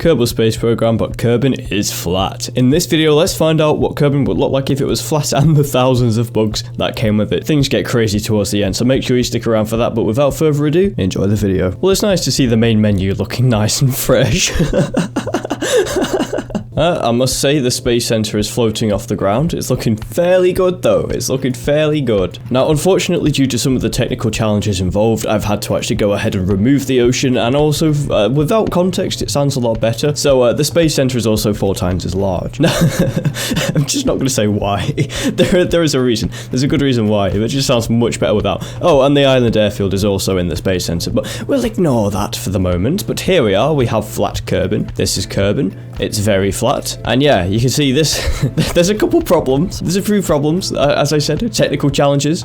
Kerbal space program, but Kerbin is flat. In this video, let's find out what Kerbin would look like if it was flat and the thousands of bugs that came with it. Things get crazy towards the end, so make sure you stick around for that, but without further ado, enjoy the video. Well, it's nice to see the main menu looking nice and fresh. I must say the space center is floating off the ground. It's looking fairly good though. It's looking fairly good. Now, unfortunately, due to some of the technical challenges involved, I've had to actually go ahead and remove the ocean, and also without context, it sounds a lot better. So the space center is also 4 times as large. I'm just not going to say why. There is a reason. There's a good reason why. It just sounds much better without. Oh, and the island airfield is also in the space center, but we'll ignore that for the moment. But here we are. We have flat Kerbin. This is Kerbin. It's very flat. And yeah, you can see this. There's a couple problems. There's a few problems, as I said, technical challenges.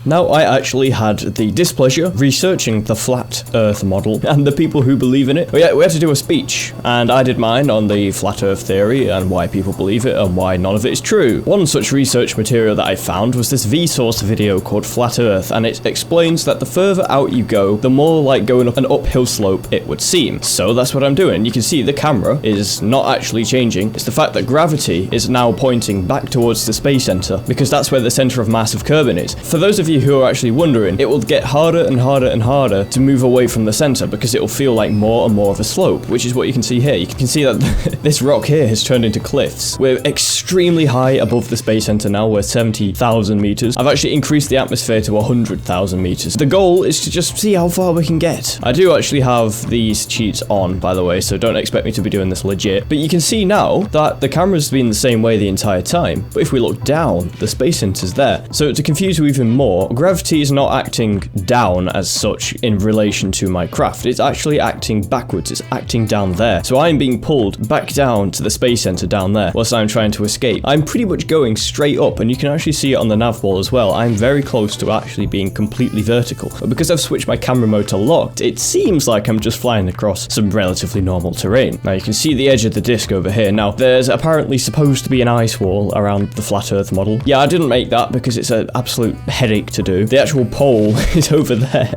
Now, I actually had the displeasure researching the flat Earth model and the people who believe in it. We had to do a speech, and I did mine on the flat Earth theory and why people believe it and why none of it is true. One such research material that I found was this Vsauce video called Flat Earth, and it explains that the further out you go, the more like going up an uphill slope it would seem. So that's what I'm doing. You can see the camera is not actually changing. It's the fact that gravity is now pointing back towards the space center, because that's where the center of mass of Kerbin is. For those of you who are actually wondering, it will get harder and harder and harder to move away from the center, because it will feel like more and more of a slope, which is what you can see here. You can see that this rock here has turned into cliffs. We're extremely high above the space center now. We're 70,000 meters. I've actually increased the atmosphere to 100,000 meters. The goal is to just see how far we can get. I do actually have these cheats on, by the way, so don't expect me to be doing this legit, but you can see now that the camera's been the same way the entire time, but if we look down, the space center's there. So to confuse you even more, gravity is not acting down as such in relation to my craft. It's actually acting backwards. It's acting down there. So I'm being pulled back down to the space center down there whilst I'm trying to escape. I'm pretty much going straight up, and you can actually see it on the nav ball as well. I'm very close to actually being completely vertical, but because I've switched my camera mode to locked, it seems like I'm just flying across some relatively normal terrain. Now you can see the edge of the disc over here. Now there's apparently supposed to be an ice wall around the flat Earth model. Yeah, I didn't make that because it's an absolute headache to do. The actual pole is over there.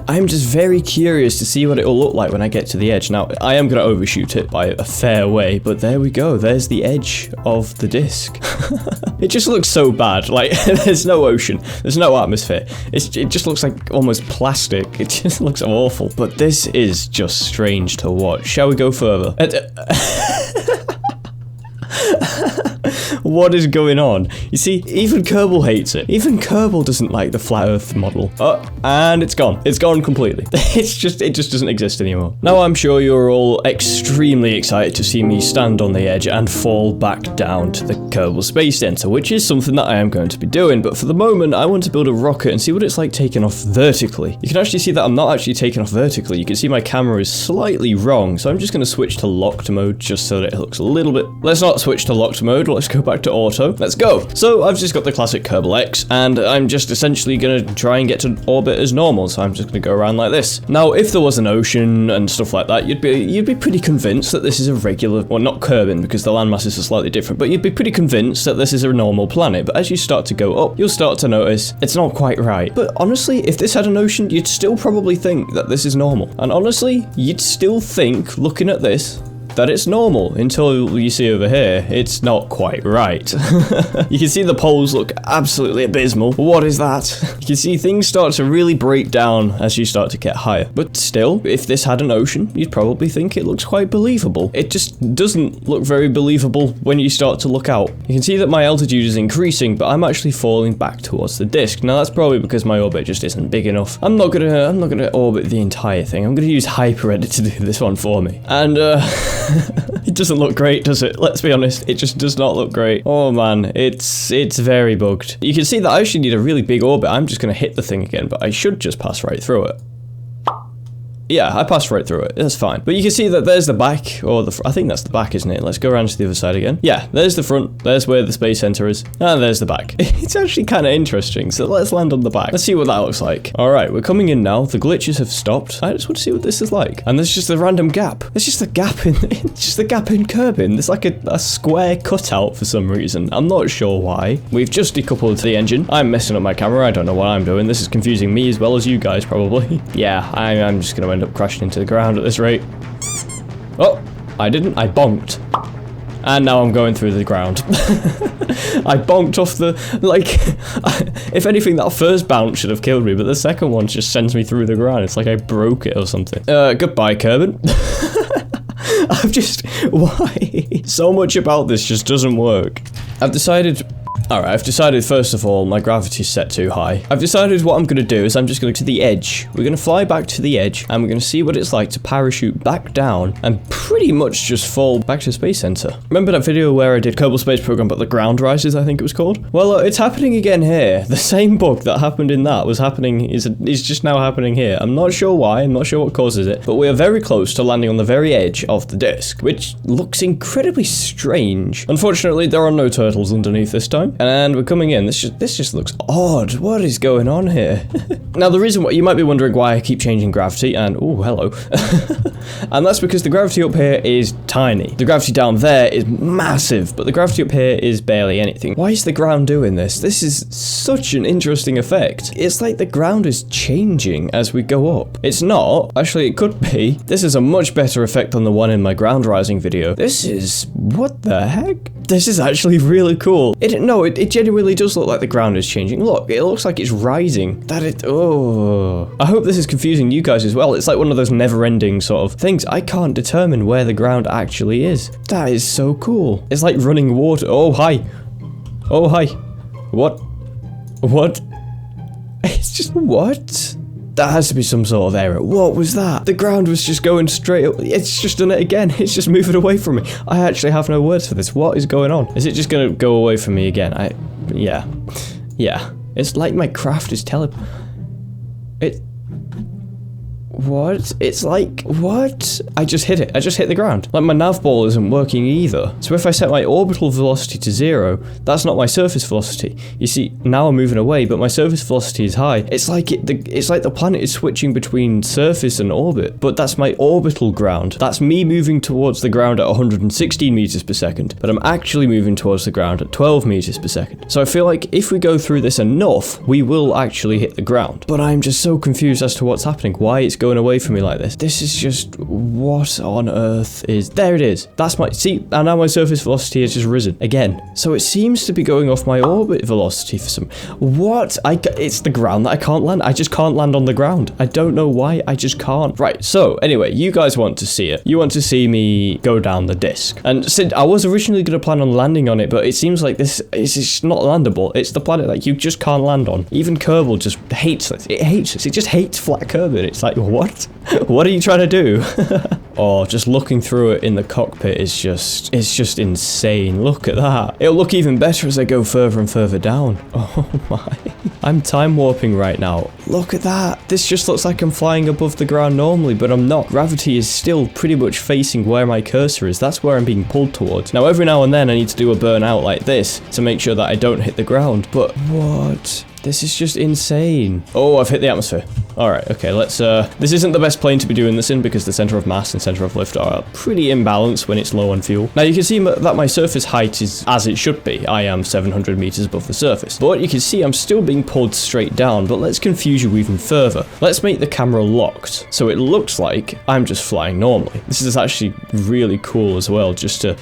I'm just very curious to see what it will look like when I get to the edge. Now, I am going to overshoot it by a fair way, but there we go. There's the edge of the disc. It just looks so bad. Like, there's no ocean. There's no atmosphere. It just looks like almost plastic. It just looks awful. But this is just strange to watch. Shall we go further? What is going on? You see, even Kerbal hates it. Even Kerbal doesn't like the flat Earth model. Oh, and it's gone. It's gone completely. It just doesn't exist anymore. Now I'm sure you're all extremely excited to see me stand on the edge and fall back down to the Kerbal Space Center, which is something that I am going to be doing. But for the moment, I want to build a rocket and see what it's like taking off vertically. You can actually see that I'm not actually taking off vertically. You can see my camera is slightly wrong, so I'm just going to switch to locked mode just so that it looks a little bit... Let's not switch to locked mode. Let's go back to auto. Let's go. So I've just got the classic Kerbal X, and I'm just essentially going to try and get to orbit as normal. So I'm just going to go around like this. Now, if there was an ocean and stuff like that, you'd be pretty convinced that this is a regular, well, not Kerbin because the landmasses are slightly different, but you'd be pretty convinced that this is a normal planet. But as you start to go up, you'll start to notice it's not quite right. But honestly, if this had an ocean, you'd still probably think that this is normal. And honestly, you'd still think, looking at this, that it's normal until you see over here, it's not quite right. You can see the poles look absolutely abysmal. What is that? You can see things start to really break down as you start to get higher. But still, if this had an ocean, you'd probably think it looks quite believable. It just doesn't look very believable when you start to look out. You can see that my altitude is increasing, but I'm actually falling back towards the disk. Now that's probably because my orbit just isn't big enough. I'm not gonna orbit the entire thing. I'm gonna use HyperEdit to do this one for me. And it doesn't look great, does it? Let's be honest, it just does not look great. Oh man, it's very bugged. You can see that I actually need a really big orbit. I'm just gonna hit the thing again, but I should just pass right through it. Yeah, I passed right through it. That's fine. But you can see that there's the back, or the I think that's the back, isn't it? Let's go around to the other side again. Yeah, there's the front. There's where the space center is. And there's the back. It's actually kind of interesting. So let's land on the back. Let's see what that looks like. All right, we're coming in now. The glitches have stopped. I just want to see what this is like. And there's just a random gap. There's just a gap in, it's just a gap in Kerbin. There's like a square cutout for some reason. I'm not sure why. We've just decoupled the engine. I'm messing up my camera. I don't know what I'm doing. This is confusing me as well as you guys probably. Yeah, I'm just going to end up crashing into the ground at this rate. Oh, I didn't. I bonked. And now I'm going through the ground. I bonked off the, like, if anything, that first bounce should have killed me, but the second one just sends me through the ground. It's like I broke it or something. Goodbye, Kerbin. I've just, why? So much about this just doesn't work. I've decided first of all, my gravity's set too high. I've decided what I'm going to do is I'm just going to the edge. We're going to fly back to the edge, and we're going to see what it's like to parachute back down and pretty much just fall back to Space Center. Remember that video where I did Kerbal Space Program, but the ground rises, I think it was called? Well, it's happening again here. The same bug that happened in that was happening, is just now happening here. I'm not sure why, I'm not sure what causes it, but we are very close to landing on the very edge of the disc, which looks incredibly strange. Unfortunately, there are no turtles underneath this time. And we're coming in. This just looks odd. What is going on here? Now, the reason why you might be wondering why I keep changing gravity, and oh, hello. And that's because the gravity up here is tiny. The gravity down there is massive, but the gravity up here is barely anything. Why is the ground doing this? This is such an interesting effect. It's like the ground is changing as we go up. It's not. Actually, it could be. This is a much better effect than the one in my ground rising video. This is, what the heck? This is actually really cool. It genuinely does look like the ground is changing. Look, it looks like it's rising. Oh. I hope this is confusing you guys as well. It's like one of those never-ending sort of things. I can't determine where the ground actually is. That is so cool. It's like running water. Oh, hi. Oh, hi. What? It's just, what? That has to be some sort of error. What was that? The ground was just going straight up. It's just done it again. It's just moving away from me. I actually have no words for this. What is going on? Is it just gonna go away from me again? Yeah. It's like my craft is What? It's like, what? I just hit it. I just hit the ground. Like, my nav ball isn't working either. So if I set my orbital velocity to 0, that's not my surface velocity. You see, now I'm moving away, but my surface velocity is high. It's like the planet is switching between surface and orbit, but that's my orbital ground. That's me moving towards the ground at 116 meters per second, but I'm actually moving towards the ground at 12 meters per second. So I feel like if we go through this enough, we will actually hit the ground. But I'm just so confused as to what's happening, why it's going away from me like this. This is just, what on earth is, there it is. That's my, see, and now my surface velocity has just risen again. So it seems to be going off my orbit velocity for some, what? It's the ground that I can't land. I just can't land on the ground. I don't know why, I just can't. Right, so anyway, you guys want to see it. You want to see me go down the disc. And Sid, I was originally going to plan on landing on it, but it seems like this is just not landable. It's the planet that you just can't land on. Even Kerbal just hates this. It hates this. It just hates flat Kerbin. It's like, what? What are you trying to do? Oh, just looking through it in the cockpit is just, it's just insane. Look at that. It'll look even better as I go further and further down. Oh my. I'm time warping right now. Look at that. This just looks like I'm flying above the ground normally, but I'm not. Gravity is still pretty much facing where my cursor is. That's where I'm being pulled towards. Now, every now and then I need to do a burnout like this to make sure that I don't hit the ground. But what? This is just insane. Oh, I've hit the atmosphere. Alright, okay, let's, this isn't the best plane to be doing this in because the center of mass and center of lift are pretty imbalanced when it's low on fuel. Now, you can see that my surface height is as it should be. I am 700 meters above the surface. But you can see I'm still being pulled straight down, but let's confuse you even further. Let's make the camera locked, so it looks like I'm just flying normally. This is actually really cool as well, just to...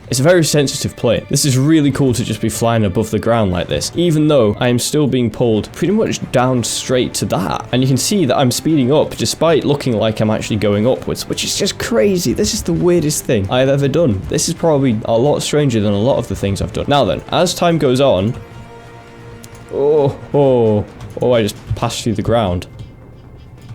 It's a very sensitive plane. This is really cool to just be flying above the ground like this, even though I am still being pulled pretty much down straight to that. And you can see that I'm speeding up despite looking like I'm actually going upwards, which is just crazy. This is the weirdest thing I've ever done. This is probably a lot stranger than a lot of the things I've done. Now then, as time goes on... Oh, I just passed through the ground.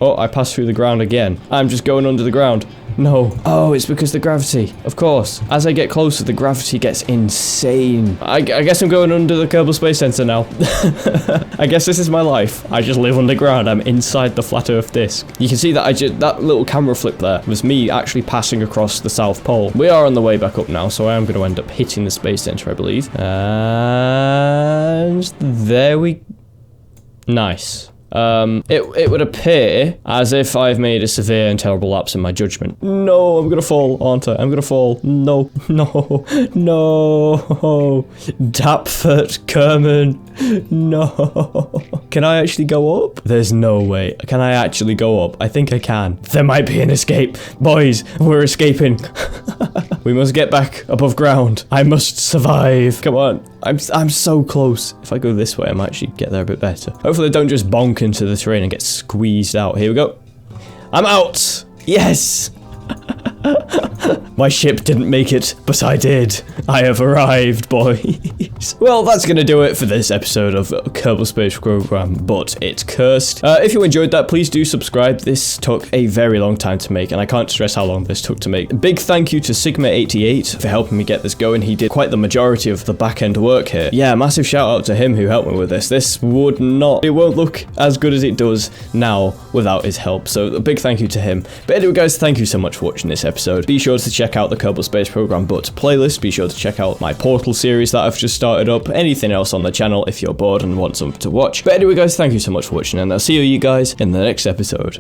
Oh, I passed through the ground again. I'm just going under the ground. No. Oh, it's because the gravity. Of course. As I get closer, the gravity gets insane. I guess I'm going under the Kerbal Space Center now. I guess this is my life. I just live underground. I'm inside the flat Earth disk. You can see that that little camera flip there was me actually passing across the South Pole. We are on the way back up now, so I am going to end up hitting the Space Center, I believe. And there we... Nice. it would appear as if I've made a severe and terrible lapse in my judgment. No, I'm gonna fall, aren't I? I'm gonna fall. No, no, no. Dapford Kerbin. No. Can I actually go up? There's no way. Can I actually go up? I think I can. There might be an escape. Boys, we're escaping. We must get back above ground. I must survive. Come on. I'm so close. If I go this way, I might actually get there a bit better. Hopefully I don't just bonk into the terrain and get squeezed out. Here we go. I'm out. Yes. My ship didn't make it, but I did. I have arrived, boys. Well, that's gonna do it for this episode of Kerbal Space Program, but it's cursed. If you enjoyed that, please do subscribe. This took a very long time to make, and I can't stress how long this took to make. A big thank you to Sigma88 for helping me get this going. He did quite the majority of the back-end work here. Yeah, massive shout out to him who helped me with this. This would not, it won't look as good as it does now without his help, so a big thank you to him. But anyway, guys, thank you so much for watching this episode. Be sure to check out the Kerbal Space Program but playlist. Be sure to check out my Portal series that I've just started up. Anything else on the channel if you're bored and want something to watch. But anyway, guys, thank you so much for watching, and I'll see you guys in the next episode.